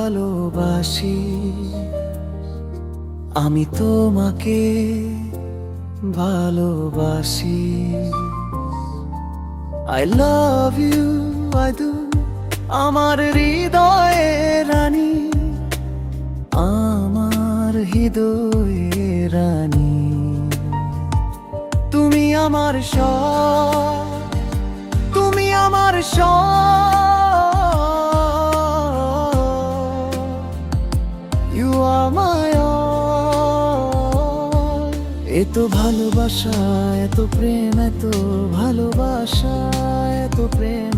ভালোবাসি, আমি তোমাকে ভালোবাসি। I love you, I do, আমার হৃদয়ে রানী, আমার হৃদয়ে রানী। তুমি আমার সব, তুমি আমার সব। You are my all. এত ভালোবাসা, এত প্রেম, এত ভালোবাসা, এত প্রেম।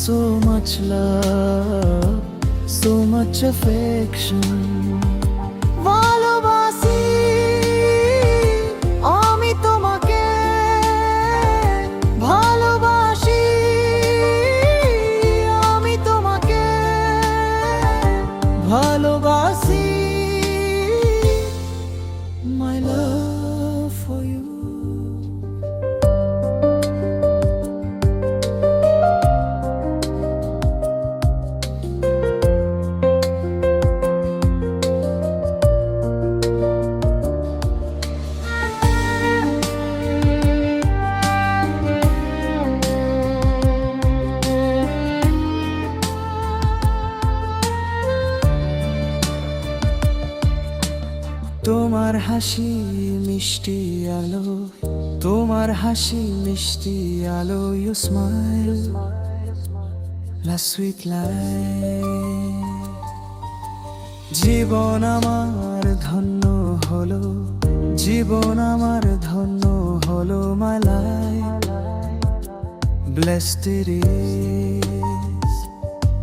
So much love, so much affection. ভালোবাসি আমি তোমাকে, ভালোবাসি আমি তোমাকে, ভালোবাসি। My love for you. তোমার হাসি মিষ্টি আলো, তোমার হাসি মিষ্টি আলো। You smile, la sweet light. জীবন আমার ধন্য হলো, জীবন আমার ধন্য হলো। My life blessed it is.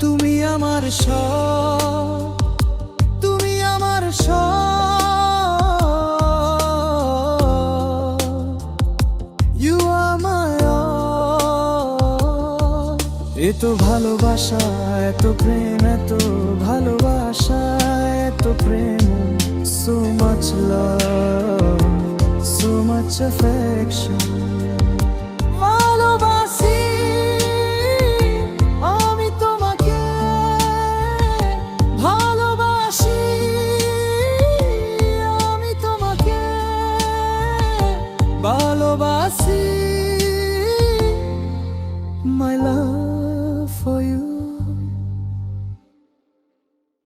তুমি আমার সব, তুমি আমার সব। এত ভালোবাসা, এত প্রেম, এত ভালোবাসা, এত প্রেম। So much love, so much affection. ভালোবাসি আমি তোমাকে, ভালোবাসি আমি তোমাকে, ভালোবাসি। My love for you.